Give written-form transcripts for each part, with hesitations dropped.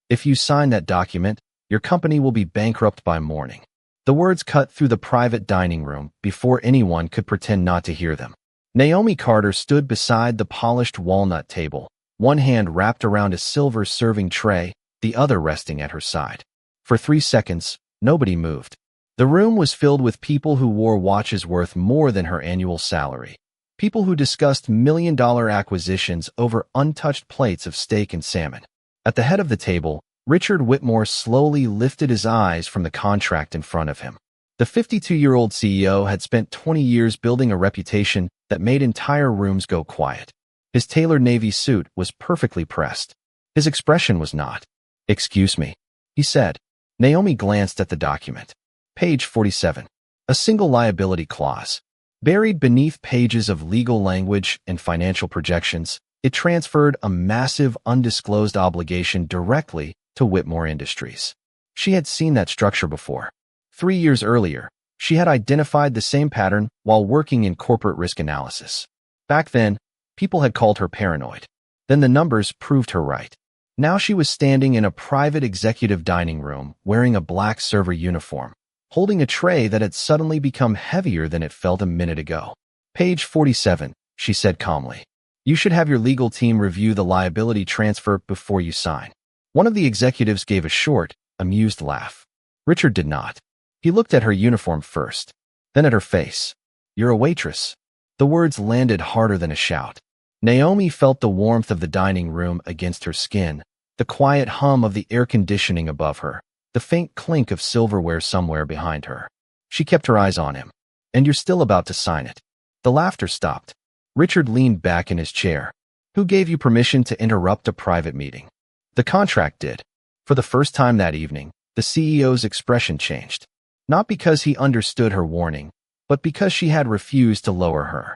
If you sign that document, your company will be bankrupt by morning. The words cut through the private dining room before anyone could pretend not to hear them. Naomi Carter stood beside the polished walnut table, one hand wrapped around a silver serving tray, the other resting at her side. For 3 seconds, nobody moved. The room was filled with people who wore watches worth more than her annual salary. People who discussed million-dollar acquisitions over untouched plates of steak and salmon. At the head of the table, Richard Whitmore slowly lifted his eyes from the contract in front of him. The 52-year-old CEO had spent 20 years building a reputation that made entire rooms go quiet. His tailored navy suit was perfectly pressed. His expression was not. "Excuse me," he said. Naomi glanced at the document. Page 47. A single liability clause. Buried beneath pages of legal language and financial projections, it transferred a massive undisclosed obligation directly to Whitmore Industries. She had seen that structure before. 3 years earlier, she had identified the same pattern while working in corporate risk analysis. Back then, people had called her paranoid. Then the numbers proved her right. Now she was standing in a private executive dining room wearing a black server uniform, holding a tray that had suddenly become heavier than it felt a minute ago. Page 47, she said calmly. You should have your legal team review the liability transfer before you sign. One of the executives gave a short, amused laugh. Richard did not. He looked at her uniform first, then at her face. You're a waitress. The words landed harder than a shout. Naomi felt the warmth of the dining room against her skin, the quiet hum of the air conditioning above her, the faint clink of silverware somewhere behind her. She kept her eyes on him. And you're still about to sign it. The laughter stopped. Richard leaned back in his chair. Who gave you permission to interrupt a private meeting? The contract did. For the first time that evening, the CEO's expression changed. Not because he understood her warning, but because she had refused to lower her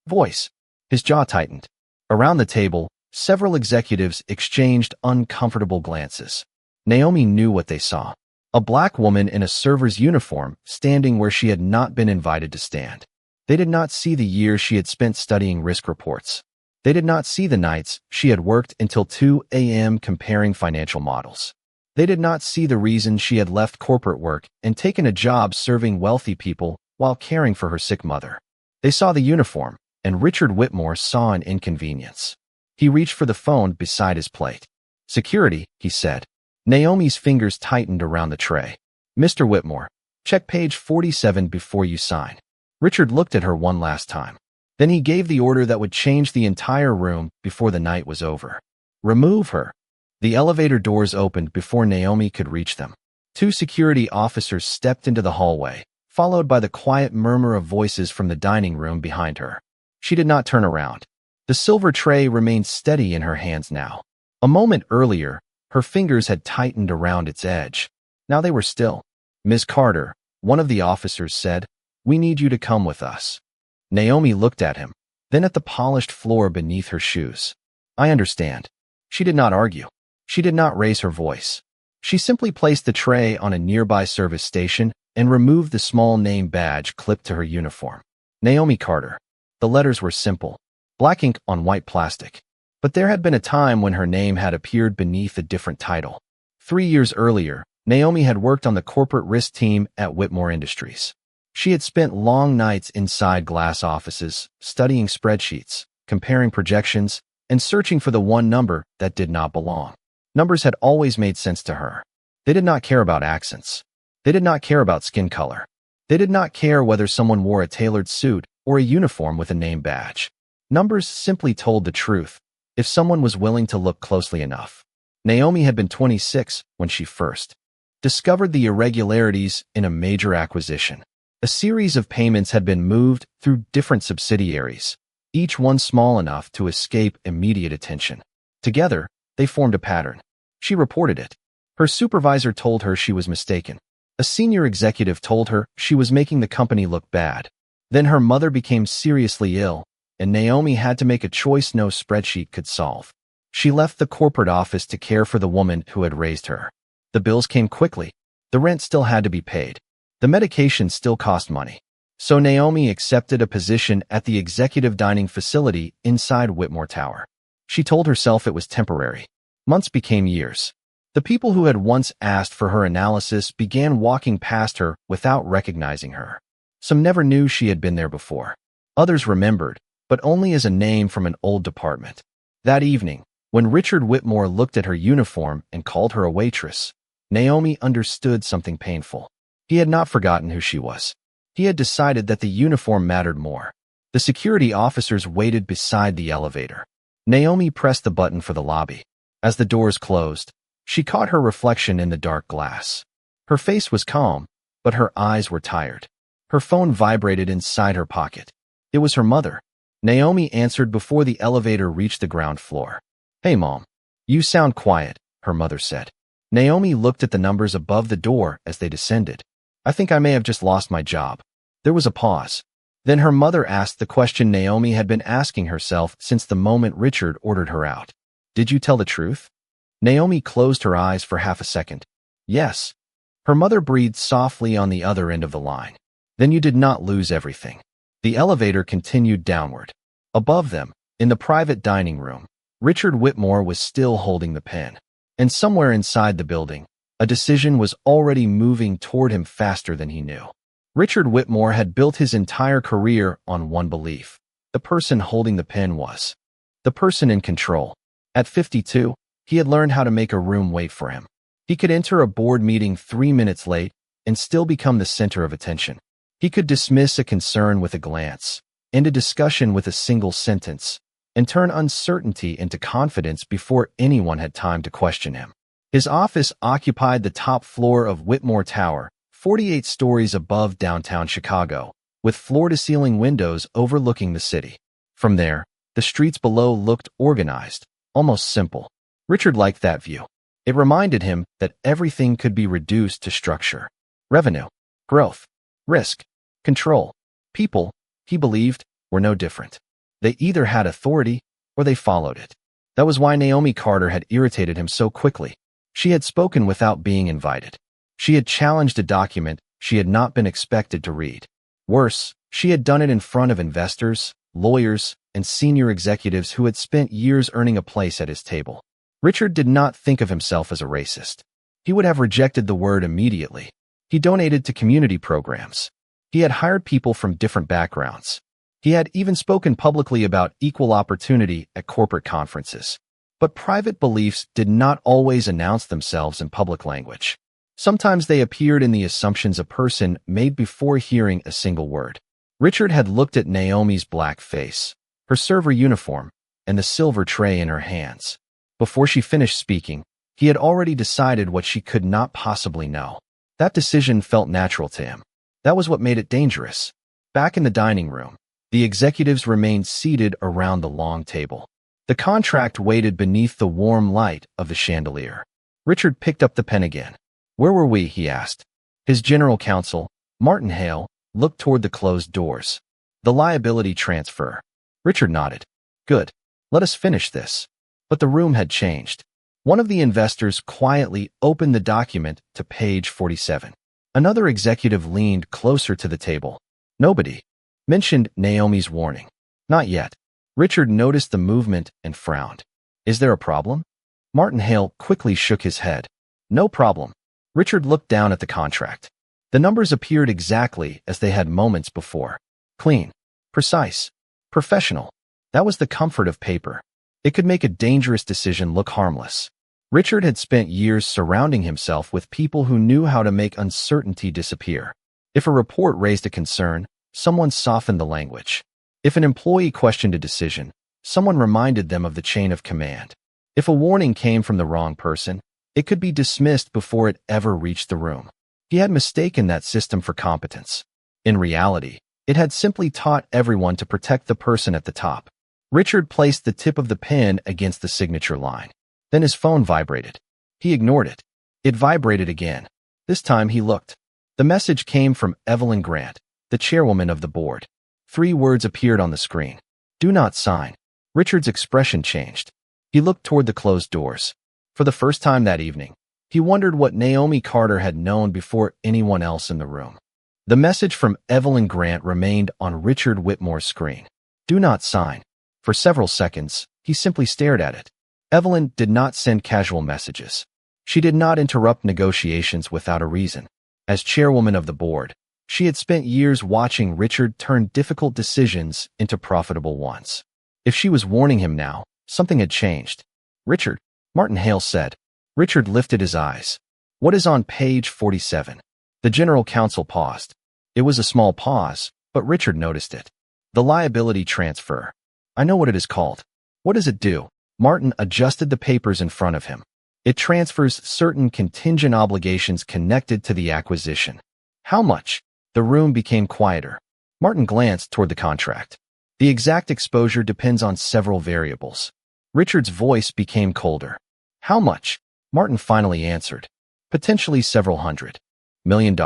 voice. His jaw tightened. Around the table, several executives exchanged uncomfortable glances. Naomi knew what they saw. A black woman in a server's uniform standing where she had not been invited to stand. They did not see the years she had spent studying risk reports. They did not see the nights she had worked until 2 a.m. comparing financial models. They did not see the reason she had left corporate work and taken a job serving wealthy people while caring for her sick mother. They saw the uniform, and Richard Whitmore saw an inconvenience. He reached for the phone beside his plate. Security, he said. Naomi's fingers tightened around the tray. Mr. Whitmore, check page 47 before you sign. Richard looked at her one last time. Then he gave the order that would change the entire room before the night was over. Remove her. The elevator doors opened before Naomi could reach them. 2 security officers stepped into the hallway, followed by the quiet murmur of voices from the dining room behind her. She did not turn around. The silver tray remained steady in her hands now. A moment earlier, her fingers had tightened around its edge. Now they were still. Ms. Carter, one of the officers said, we need you to come with us. Naomi looked at him, then at the polished floor beneath her shoes. I understand. She did not argue. She did not raise her voice. She simply placed the tray on a nearby service station and removed the small name badge clipped to her uniform. Naomi Carter. The letters were simple, black ink on white plastic. But there had been a time when her name had appeared beneath a different title. 3 years earlier, Naomi had worked on the corporate risk team at Whitmore Industries. She had spent long nights inside glass offices, studying spreadsheets, comparing projections, and searching for the one number that did not belong. Numbers had always made sense to her. They did not care about accents. They did not care about skin color. They did not care whether someone wore a tailored suit or a uniform with a name badge. Numbers simply told the truth, if someone was willing to look closely enough. Naomi had been 26 when she first discovered the irregularities in a major acquisition. A series of payments had been moved through different subsidiaries, each one small enough to escape immediate attention. Together, they formed a pattern. She reported it. Her supervisor told her she was mistaken. A senior executive told her she was making the company look bad. Then her mother became seriously ill, and Naomi had to make a choice no spreadsheet could solve. She left the corporate office to care for the woman who had raised her. The bills came quickly. The rent still had to be paid. The medication still cost money. So Naomi accepted a position at the executive dining facility inside Whitmore Tower. She told herself it was temporary. Months became years. The people who had once asked for her analysis began walking past her without recognizing her. Some never knew she had been there before. Others remembered, but only as a name from an old department. That evening, when Richard Whitmore looked at her uniform and called her a waitress, Naomi understood something painful. He had not forgotten who she was. He had decided that the uniform mattered more. The security officers waited beside the elevator. Naomi pressed the button for the lobby. As the doors closed, she caught her reflection in the dark glass. Her face was calm, but her eyes were tired. Her phone vibrated inside her pocket. It was her mother. Naomi answered before the elevator reached the ground floor. "Hey, Mom. You sound quiet," her mother said. Naomi looked at the numbers above the door as they descended. "I think I may have just lost my job." There was a pause. Then her mother asked the question Naomi had been asking herself since the moment Richard ordered her out. "Did you tell the truth?" Naomi closed her eyes for half a second. "Yes." Her mother breathed softly on the other end of the line. "Then you did not lose everything." The elevator continued downward. Above them, in the private dining room, Richard Whitmore was still holding the pen. And somewhere inside the building, a decision was already moving toward him faster than he knew. Richard Whitmore had built his entire career on one belief. The person holding the pen was the person in control. At 52, he had learned how to make a room wait for him. He could enter a board meeting 3 minutes late and still become the center of attention. He could dismiss a concern with a glance, end a discussion with a single sentence, and turn uncertainty into confidence before anyone had time to question him. His office occupied the top floor of Whitmore Tower, 48 stories above downtown Chicago, with floor-to-ceiling windows overlooking the city. From there, the streets below looked organized, almost simple. Richard liked that view. It reminded him that everything could be reduced to structure. Revenue, growth, risk, control. People, he believed, were no different. They either had authority or they followed it. That was why Naomi Carter had irritated him so quickly. She had spoken without being invited. She had challenged a document she had not been expected to read. Worse, she had done it in front of investors, lawyers, and senior executives who had spent years earning a place at his table. Richard did not think of himself as a racist. He would have rejected the word immediately. He donated to community programs. He had hired people from different backgrounds. He had even spoken publicly about equal opportunity at corporate conferences. But private beliefs did not always announce themselves in public language. Sometimes they appeared in the assumptions a person made before hearing a single word. Richard had looked at Naomi's black face, her server uniform, and the silver tray in her hands. Before she finished speaking, he had already decided what she could not possibly know. That decision felt natural to him. That was what made it dangerous. Back in the dining room, the executives remained seated around the long table. The contract waited beneath the warm light of the chandelier. Richard picked up the pen again. "Where were we?" he asked. His general counsel, Martin Hale, looked toward the closed doors. "The liability transfer." Richard nodded. "Good. Let us finish this." But the room had changed. One of the investors quietly opened the document to page 47. Another executive leaned closer to the table. Nobody mentioned Naomi's warning. Not yet. Richard noticed the movement and frowned. "Is there a problem?" Martin Hale quickly shook his head. "No problem." Richard looked down at the contract. The numbers appeared exactly as they had moments before. Clean, precise, professional. That was the comfort of paper. It could make a dangerous decision look harmless. Richard had spent years surrounding himself with people who knew how to make uncertainty disappear. If a report raised a concern, someone softened the language. If an employee questioned a decision, someone reminded them of the chain of command. If a warning came from the wrong person, it could be dismissed before it ever reached the room. He had mistaken that system for competence. In reality, it had simply taught everyone to protect the person at the top. Richard placed the tip of the pen against the signature line. Then his phone vibrated. He ignored it. It vibrated again. This time he looked. The message came from Evelyn Grant, the chairwoman of the board. 3 words appeared on the screen. "Do not sign." Richard's expression changed. He looked toward the closed doors. For the first time that evening, he wondered what Naomi Carter had known before anyone else in the room. The message from Evelyn Grant remained on Richard Whitmore's screen. "Do not sign." For several seconds, he simply stared at it. Evelyn did not send casual messages. She did not interrupt negotiations without a reason. As chairwoman of the board, she had spent years watching Richard turn difficult decisions into profitable ones. If she was warning him now, something had changed. "Richard," Martin Hale said. Richard lifted his eyes. "What is on page 47? The general counsel paused. It was a small pause, but Richard noticed it. "The liability transfer. I know what it is called." "What does it do?" Martin adjusted the papers in front of him. "It transfers certain contingent obligations connected to the acquisition." "How much?" The room became quieter. Martin glanced toward the contract. "The exact exposure depends on several variables." Richard's voice became colder. "How much?" Martin finally answered. "Potentially several $100 million.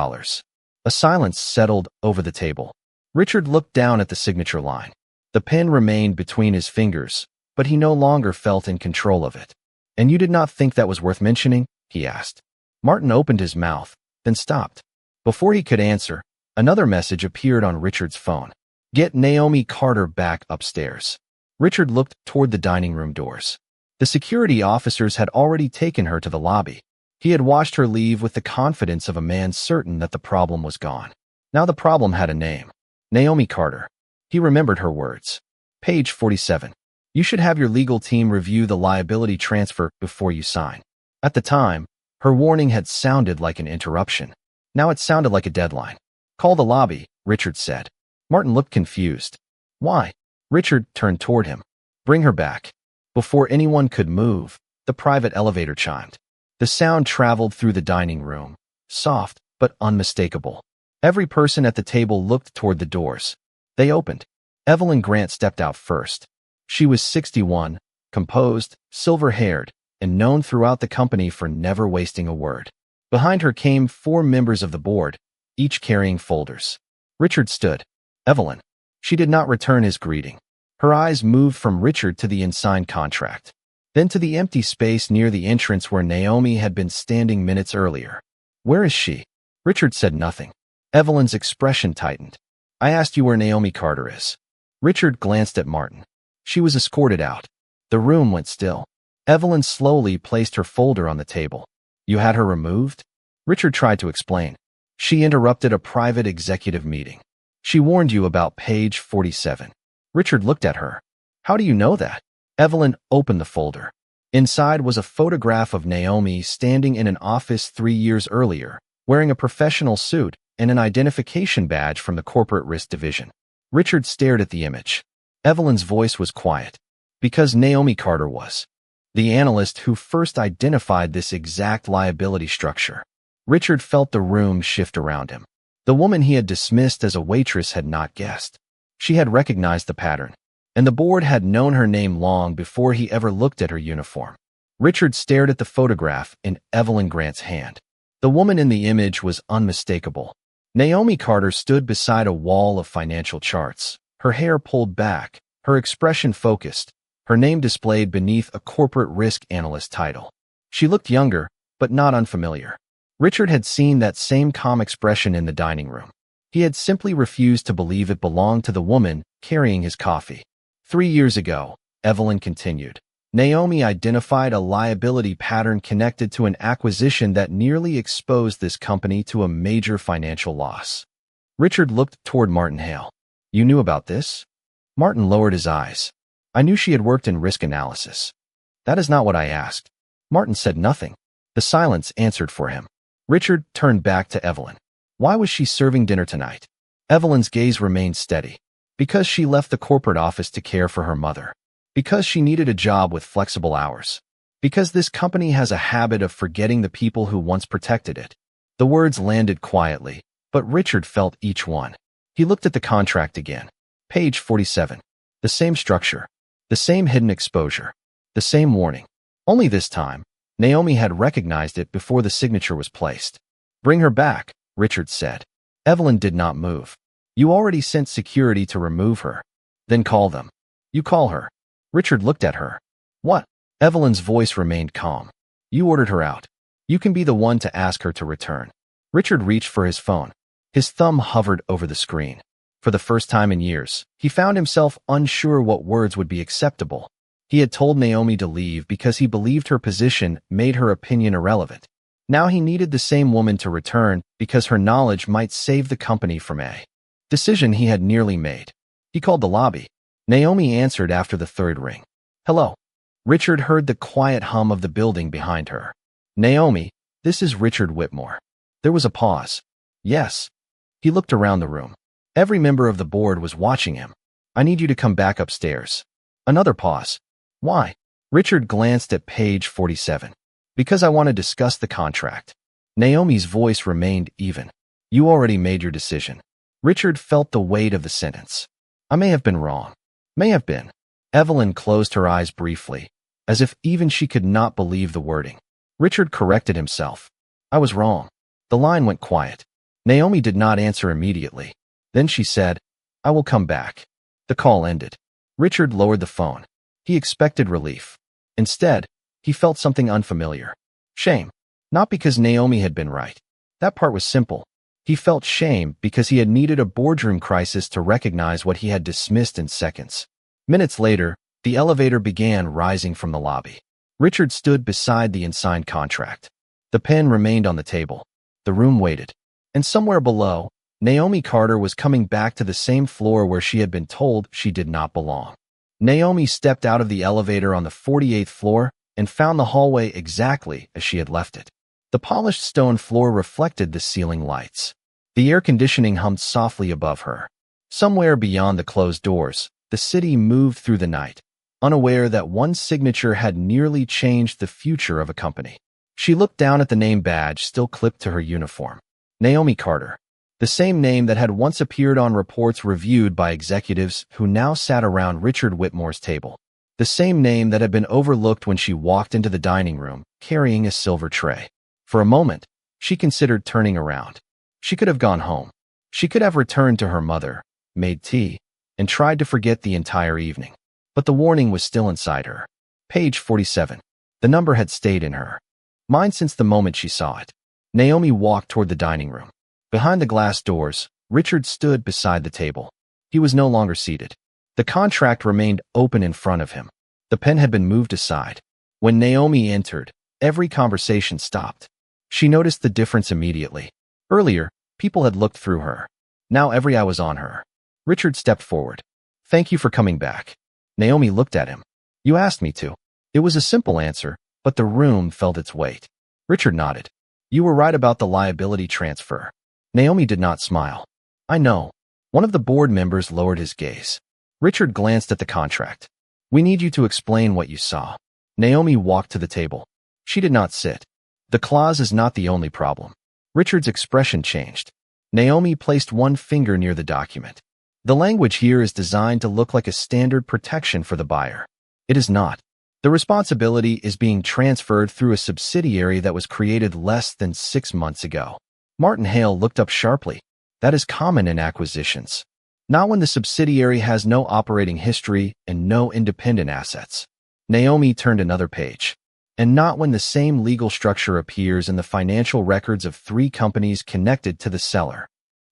A silence settled over the table. Richard looked down at the signature line. The pen remained between his fingers, but he no longer felt in control of it. "And you did not think that was worth mentioning?" he asked. Martin opened his mouth, then stopped. Before he could answer, another message appeared on Richard's phone. "Get Naomi Carter back upstairs." Richard looked toward the dining room doors. The security officers had already taken her to the lobby. He had watched her leave with the confidence of a man certain that the problem was gone. Now the problem had a name. Naomi Carter. He remembered her words. Page 47. "You should have your legal team review the liability transfer before you sign." At the time, her warning had sounded like an interruption. Now it sounded like a deadline. "Call the lobby," Richard said. Martin looked confused. "Why?" Richard turned toward him. "Bring her back." Before anyone could move, the private elevator chimed. The sound traveled through the dining room, soft but unmistakable. Every person at the table looked toward the doors. They opened. Evelyn Grant stepped out first. She was 61, composed, silver-haired, and known throughout the company for never wasting a word. Behind her came 4 members of the board, each carrying folders. Richard stood. "Evelyn." She did not return his greeting. Her eyes moved from Richard to the unsigned contract, then to the empty space near the entrance where Naomi had been standing minutes earlier. "Where is she?" Richard said nothing. Evelyn's expression tightened. "I asked you where Naomi Carter is." Richard glanced at Martin. "She was escorted out." The room went still. Evelyn slowly placed her folder on the table. "You had her removed?" Richard tried to explain. "She interrupted a private executive meeting. She warned you about page 47. Richard looked at her. "How do you know that?" Evelyn opened the folder. Inside was a photograph of Naomi standing in an office 3 years earlier, wearing a professional suit and an identification badge from the corporate risk division. Richard stared at the image. Evelyn's voice was quiet. "Because Naomi Carter was the analyst who first identified this exact liability structure." Richard felt the room shift around him. The woman he had dismissed as a waitress had not guessed. She had recognized the pattern, and the board had known her name long before he ever looked at her uniform. Richard stared at the photograph in Evelyn Grant's hand. The woman in the image was unmistakable. Naomi Carter stood beside a wall of financial charts, her hair pulled back, her expression focused, her name displayed beneath a corporate risk analyst title. She looked younger, but not unfamiliar. Richard had seen that same calm expression in the dining room. He had simply refused to believe it belonged to the woman carrying his coffee. 3 years ago, Evelyn continued, Naomi identified a liability pattern connected to an acquisition that nearly exposed this company to a major financial loss. Richard looked toward Martin Hale. "You knew about this?" Martin lowered his eyes. "I knew she had worked in risk analysis." "That is not what I asked." Martin said nothing. The silence answered for him. Richard turned back to Evelyn. "Why was she serving dinner tonight?" Evelyn's gaze remained steady. "Because she left the corporate office to care for her mother. Because she needed a job with flexible hours. Because this company has a habit of forgetting the people who once protected it." The words landed quietly, but Richard felt each one. He looked at the contract again. Page 47. The same structure. The same hidden exposure. The same warning. Only this time, Naomi had recognized it before the signature was placed. "Bring her back," Richard said. Evelyn did not move. "You already sent security to remove her." "Then call them." "You call her." Richard looked at her. "What?" Evelyn's voice remained calm. "You ordered her out. You can be the one to ask her to return." Richard reached for his phone. His thumb hovered over the screen. For the first time in years, he found himself unsure what words would be acceptable. He had told Naomi to leave because he believed her position made her opinion irrelevant. Now he needed the same woman to return because her knowledge might save the company from a decision he had nearly made. He called the lobby. Naomi answered after the third ring. "Hello." Richard heard the quiet hum of the building behind her. "Naomi, this is Richard Whitmore." There was a pause. "Yes." He looked around the room. Every member of the board was watching him. "I need you to come back upstairs." Another pause. "Why?" Richard glanced at page 47. "Because I want to discuss the contract." Naomi's voice remained even. "You already made your decision." Richard felt the weight of the sentence. "I may have been wrong." "May have been." Evelyn closed her eyes briefly, as if even she could not believe the wording. Richard corrected himself. "I was wrong." The line went quiet. Naomi did not answer immediately. Then she said, "I will come back." The call ended. Richard lowered the phone. He expected relief. Instead, he felt something unfamiliar. Shame. Not because Naomi had been right. That part was simple. He felt shame because he had needed a boardroom crisis to recognize what he had dismissed in seconds. Minutes later, the elevator began rising from the lobby. Richard stood beside the unsigned contract. The pen remained on the table. The room waited. And somewhere below, Naomi Carter was coming back to the same floor where she had been told she did not belong. Naomi stepped out of the elevator on the 48th floor and found the hallway exactly as she had left it. The polished stone floor reflected the ceiling lights. The air conditioning hummed softly above her. Somewhere beyond the closed doors, the city moved through the night, unaware that one signature had nearly changed the future of a company. She looked down at the name badge still clipped to her uniform. Naomi Carter. The same name that had once appeared on reports reviewed by executives who now sat around Richard Whitmore's table. The same name that had been overlooked when she walked into the dining room, carrying a silver tray. For a moment, she considered turning around. She could have gone home. She could have returned to her mother, made tea, and tried to forget the entire evening. But the warning was still inside her. Page 47. The number had stayed in her mind since the moment she saw it. Naomi walked toward the dining room. Behind the glass doors, Richard stood beside the table. He was no longer seated. The contract remained open in front of him. The pen had been moved aside. When Naomi entered, every conversation stopped. She noticed the difference immediately. Earlier, people had looked through her. Now every eye was on her. Richard stepped forward. "Thank you for coming back." Naomi looked at him. "You asked me to." It was a simple answer, but the room felt its weight. Richard nodded. "You were right about the liability transfer." Naomi did not smile. "I know." One of the board members lowered his gaze. Richard glanced at the contract. "We need you to explain what you saw." Naomi walked to the table. She did not sit. "The clause is not the only problem." Richard's expression changed. Naomi placed one finger near the document. "The language here is designed to look like a standard protection for the buyer. It is not. The responsibility is being transferred through a subsidiary that was created less than 6 months ago." Martin Hale looked up sharply. "That is common in acquisitions. Not when the subsidiary has no operating history and no independent assets." Naomi turned another page. "And not when the same legal structure appears in the financial records of 3 companies connected to the seller."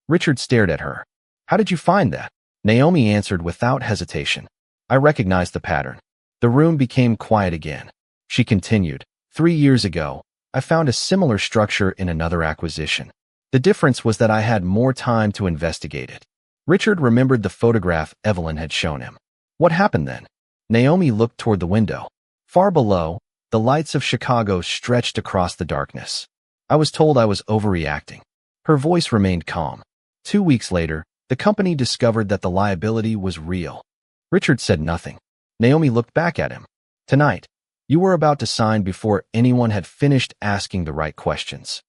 Richard stared at her. "How did you find that?" Naomi answered without hesitation. "I recognized the pattern." The room became quiet again. She continued, 3 years ago, I found a similar structure in another acquisition. The difference was that I had more time to investigate it." Richard remembered the photograph Evelyn had shown him. "What happened then?" Naomi looked toward the window. Far below, the lights of Chicago stretched across the darkness. "I was told I was overreacting." Her voice remained calm. 2 weeks later, the company discovered that the liability was real. Richard said nothing. Naomi looked back at him. "Tonight, you were about to sign before anyone had finished asking the right questions."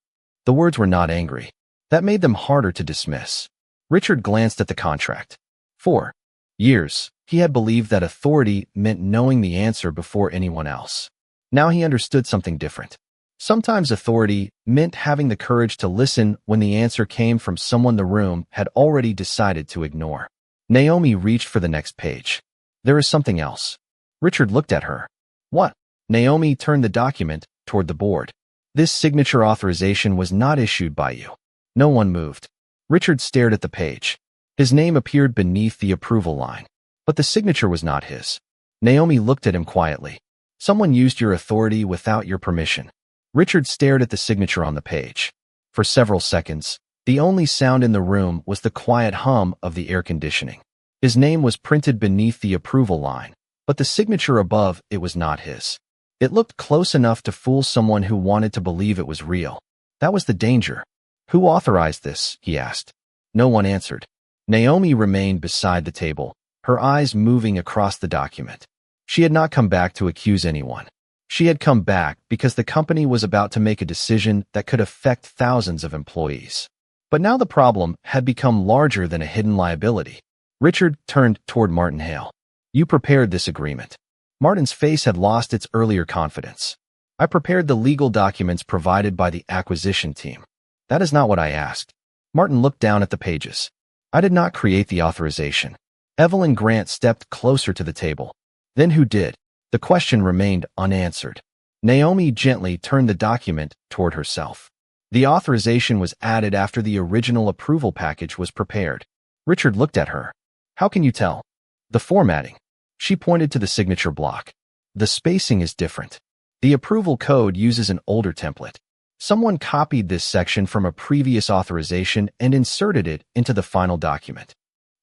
The words were not angry. That made them harder to dismiss. Richard glanced at the contract. 4 years, he had believed that authority meant knowing the answer before anyone else. Now he understood something different. Sometimes authority meant having the courage to listen when the answer came from someone the room had already decided to ignore. Naomi reached for the next page. "There is something else." Richard looked at her. "What?" Naomi turned the document toward the board. "This signature authorization was not issued by you." No one moved. Richard stared at the page. His name appeared beneath the approval line. But the signature was not his. Naomi looked at him quietly. Someone used your authority without your permission. Richard stared at the signature on the page. For several seconds, the only sound in the room was the quiet hum of the air conditioning. His name was printed beneath the approval line, but the signature above it was not his. It looked close enough to fool someone who wanted to believe it was real. That was the danger. Who authorized this? He asked. No one answered. Naomi remained beside the table, her eyes moving across the document. She had not come back to accuse anyone. She had come back because the company was about to make a decision that could affect thousands of employees. But now the problem had become larger than a hidden liability. Richard turned toward Martin Hale. You prepared this agreement. Martin's face had lost its earlier confidence. I prepared the legal documents provided by the acquisition team. That is not what I asked. Martin looked down at the pages. I did not create the authorization. Evelyn Grant stepped closer to the table. Then who did? The question remained unanswered. Naomi gently turned the document toward herself. The authorization was added after the original approval package was prepared. Richard looked at her. How can you tell? The formatting. She pointed to the signature block. The spacing is different. The approval code uses an older template. Someone copied this section from a previous authorization and inserted it into the final document.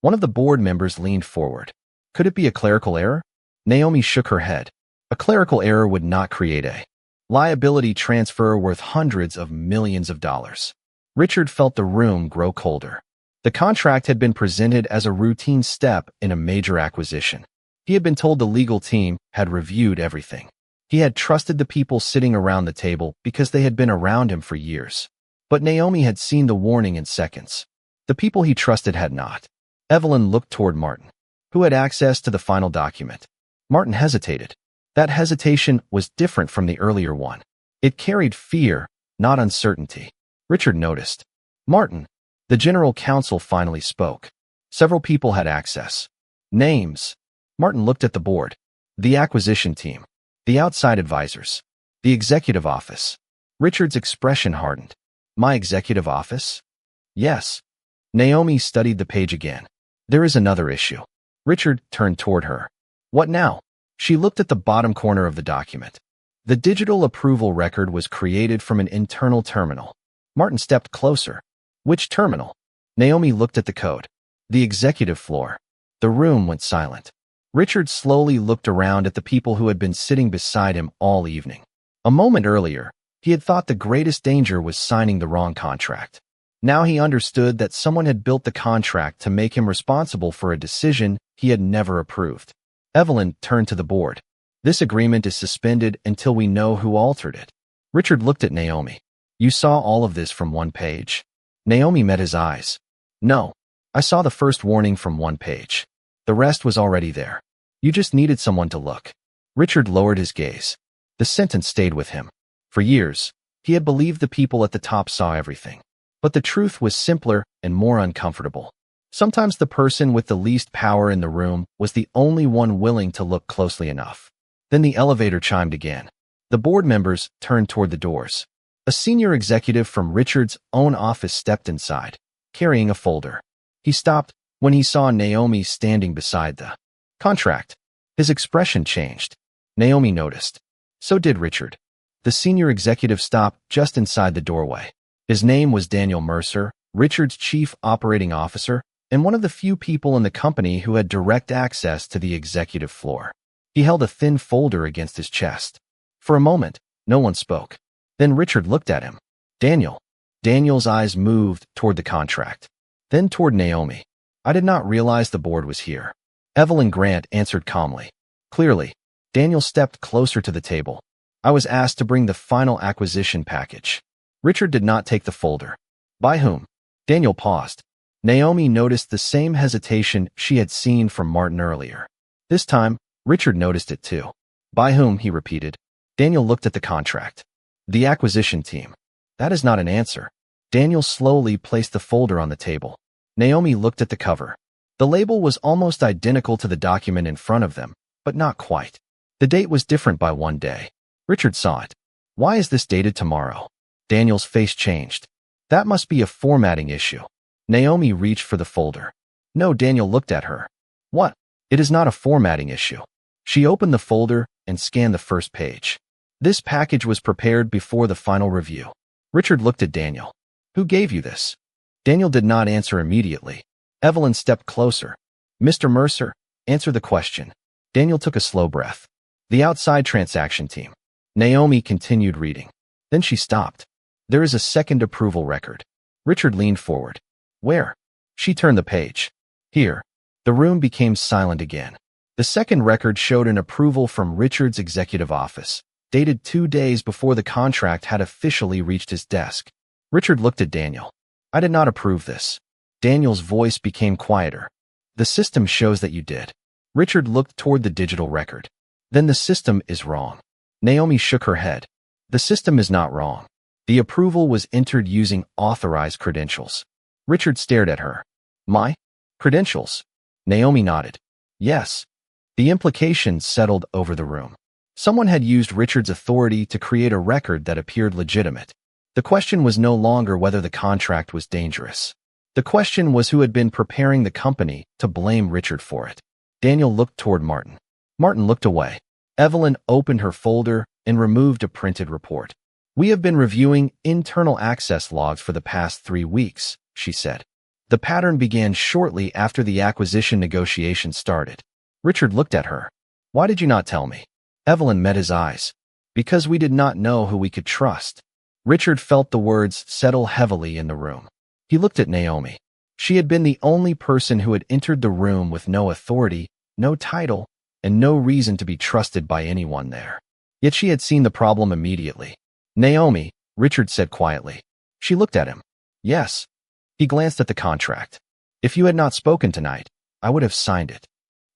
One of the board members leaned forward. Could it be a clerical error? Naomi shook her head. A clerical error would not create a liability transfer worth hundreds of millions of dollars. Richard felt the room grow colder. The contract had been presented as a routine step in a major acquisition. He had been told the legal team had reviewed everything. He had trusted the people sitting around the table because they had been around him for years. But Naomi had seen the warning in seconds. The people he trusted had not. Evelyn looked toward Martin, who had access to the final document. Martin hesitated. That hesitation was different from the earlier one. It carried fear, not uncertainty. Richard noticed. Martin, the general counsel finally spoke. Several people had access. Names. Martin looked at the board. The acquisition team. The outside advisors. The executive office. Richard's expression hardened. My executive office? Yes. Naomi studied the page again. There is another issue. Richard turned toward her. What now? She looked at the bottom corner of the document. The digital approval record was created from an internal terminal. Martin stepped closer. Which terminal? Naomi looked at the code. The executive floor. The room went silent. Richard slowly looked around at the people who had been sitting beside him all evening. A moment earlier, he had thought the greatest danger was signing the wrong contract. Now he understood that someone had built the contract to make him responsible for a decision he had never approved. Evelyn turned to the board. This agreement is suspended until we know who altered it. Richard looked at Naomi. You saw all of this from one page? Naomi met his eyes. No, I saw the first warning from one page. The rest was already there. You just needed someone to look. Richard lowered his gaze. The sentence stayed with him. For years, he had believed the people at the top saw everything. But the truth was simpler and more uncomfortable. Sometimes the person with the least power in the room was the only one willing to look closely enough. Then the elevator chimed again. The board members turned toward the doors. A senior executive from Richard's own office stepped inside, carrying a folder. He stopped when he saw Naomi standing beside the contract. His expression changed. Naomi noticed. So did Richard. The senior executive stopped just inside the doorway. His name was Daniel Mercer, Richard's chief operating officer, and one of the few people in the company who had direct access to the executive floor. He held a thin folder against his chest. For a moment, no one spoke. Then Richard looked at him. Daniel. Daniel's eyes moved toward the contract. Then toward Naomi. I did not realize the board was here. Evelyn Grant answered calmly. Clearly, Daniel stepped closer to the table. I was asked to bring the final acquisition package. Richard did not take the folder. By whom? Daniel paused. Naomi noticed the same hesitation she had seen from Martin earlier. This time, Richard noticed it too. By whom, he repeated. Daniel looked at the contract. The acquisition team. That is not an answer. Daniel slowly placed the folder on the table. Naomi looked at the cover. The label was almost identical to the document in front of them, but not quite. The date was different by one day. Richard saw it. Why is this dated tomorrow? Daniel's face changed. That must be a formatting issue. Naomi reached for the folder. No, Daniel looked at her. What? It is not a formatting issue. She opened the folder and scanned the first page. This package was prepared before the final review. Richard looked at Daniel. Who gave you this? Daniel did not answer immediately. Evelyn stepped closer. Mr. Mercer, answer the question. Daniel took a slow breath. The outside transaction team. Naomi continued reading. Then she stopped. There is a second approval record. Richard leaned forward. Where? She turned the page. Here. The room became silent again. The second record showed an approval from Richard's executive office, dated 2 days before the contract had officially reached his desk. Richard looked at Daniel. I did not approve this. Daniel's voice became quieter. The system shows that you did. Richard looked toward the digital record. Then the system is wrong. Naomi shook her head. The system is not wrong. The approval was entered using authorized credentials. Richard stared at her. My credentials? Naomi nodded. Yes. The implications settled over the room. Someone had used Richard's authority to create a record that appeared legitimate. The question was no longer whether the contract was dangerous. The question was who had been preparing the company to blame Richard for it. Daniel looked toward Martin. Martin looked away. Evelyn opened her folder and removed a printed report. We have been reviewing internal access logs for the past 3 weeks, she said. The pattern began shortly after the acquisition negotiations started. Richard looked at her. Why did you not tell me? Evelyn met his eyes. Because we did not know who we could trust. Richard felt the words settle heavily in the room. He looked at Naomi. She had been the only person who had entered the room with no authority, no title, and no reason to be trusted by anyone there. Yet she had seen the problem immediately. Naomi, Richard said quietly. She looked at him. Yes. He glanced at the contract. If you had not spoken tonight, I would have signed it.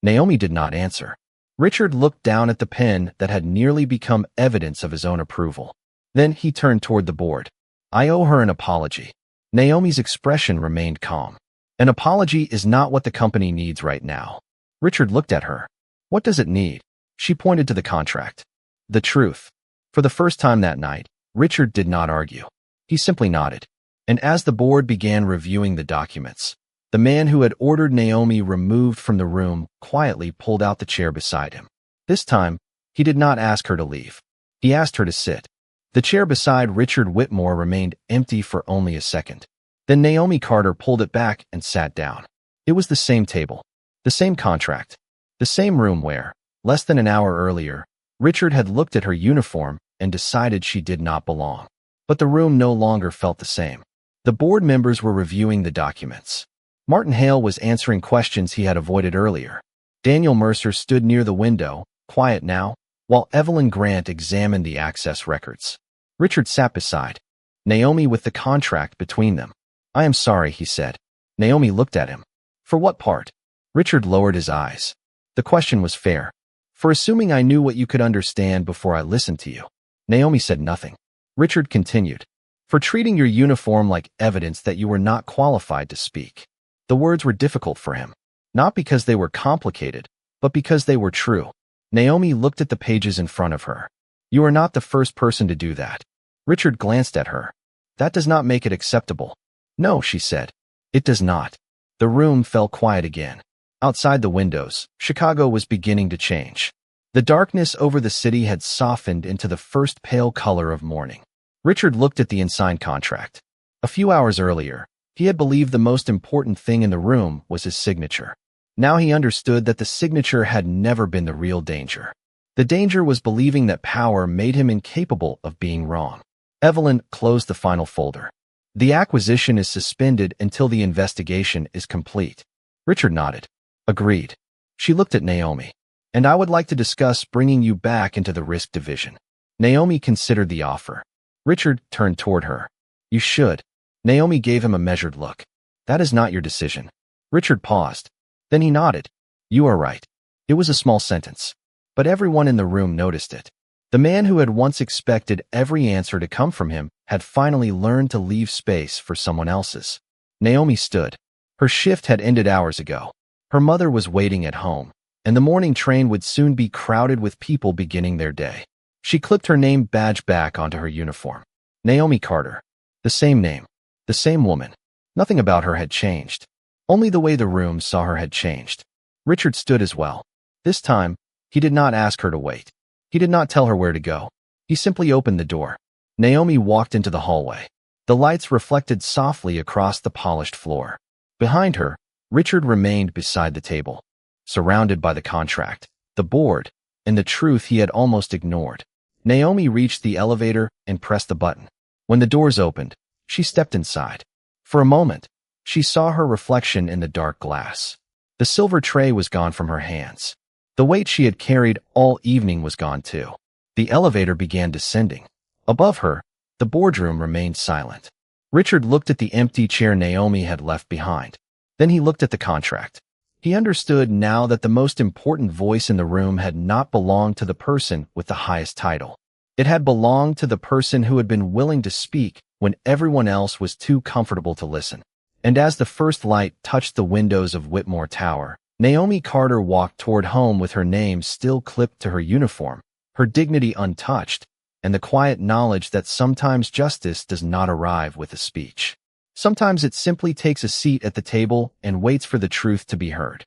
Naomi did not answer. Richard looked down at the pen that had nearly become evidence of his own approval. Then he turned toward the board. I owe her an apology. Naomi's expression remained calm. An apology is not what the company needs right now. Richard looked at her. What does it need? She pointed to the contract. The truth. For the first time that night, Richard did not argue. He simply nodded. And as the board began reviewing the documents, the man who had ordered Naomi removed from the room quietly pulled out the chair beside him. This time, he did not ask her to leave. He asked her to sit. The chair beside Richard Whitmore remained empty for only a second. Then Naomi Carter pulled it back and sat down. It was the same table, the same contract, the same room where, less than an hour earlier, Richard had looked at her uniform and decided she did not belong. But the room no longer felt the same. The board members were reviewing the documents. Martin Hale was answering questions he had avoided earlier. Daniel Mercer stood near the window, quiet now, while Evelyn Grant examined the access records. Richard sat beside Naomi with the contract between them. I am sorry, he said. Naomi looked at him. For what part? Richard lowered his eyes. The question was fair. For assuming I knew what you could understand before I listened to you. Naomi said nothing. Richard continued. For treating your uniform like evidence that you were not qualified to speak. The words were difficult for him. Not because they were complicated, but because they were true. Naomi looked at the pages in front of her. You are not the first person to do that. Richard glanced at her. That does not make it acceptable. No, she said. It does not. The room fell quiet again. Outside the windows, Chicago was beginning to change. The darkness over the city had softened into the first pale color of morning. Richard looked at the unsigned contract. A few hours earlier, he had believed the most important thing in the room was his signature. Now he understood that the signature had never been the real danger. The danger was believing that power made him incapable of being wrong. Evelyn closed the final folder. The acquisition is suspended until the investigation is complete. Richard nodded. Agreed. She looked at Naomi. And I would like to discuss bringing you back into the risk division. Naomi considered the offer. Richard turned toward her. You should. Naomi gave him a measured look. That is not your decision. Richard paused. Then he nodded. You are right. It was a small sentence. But everyone in the room noticed it. The man who had once expected every answer to come from him had finally learned to leave space for someone else's. Naomi stood. Her shift had ended hours ago. Her mother was waiting at home, and the morning train would soon be crowded with people beginning their day. She clipped her name badge back onto her uniform. Naomi Carter. The same name. The same woman. Nothing about her had changed. Only the way the room saw her had changed. Richard stood as well. This time, He did not ask her to wait. He did not tell her where to go. He simply opened the door. Naomi walked into the hallway. The lights reflected softly across the polished floor. Behind her, Richard remained beside the table, surrounded by the contract, the board, and the truth he had almost ignored. Naomi reached the elevator and pressed the button. When the doors opened, she stepped inside. For a moment, she saw her reflection in the dark glass. The silver tray was gone from her hands. The weight she had carried all evening was gone too. The elevator began descending. Above her, the boardroom remained silent. Richard looked at the empty chair Naomi had left behind. Then he looked at the contract. He understood now that the most important voice in the room had not belonged to the person with the highest title. It had belonged to the person who had been willing to speak when everyone else was too comfortable to listen. And as the first light touched the windows of Whitmore Tower, Naomi Carter walked toward home with her name still clipped to her uniform, her dignity untouched, and the quiet knowledge that sometimes justice does not arrive with a speech. Sometimes it simply takes a seat at the table and waits for the truth to be heard.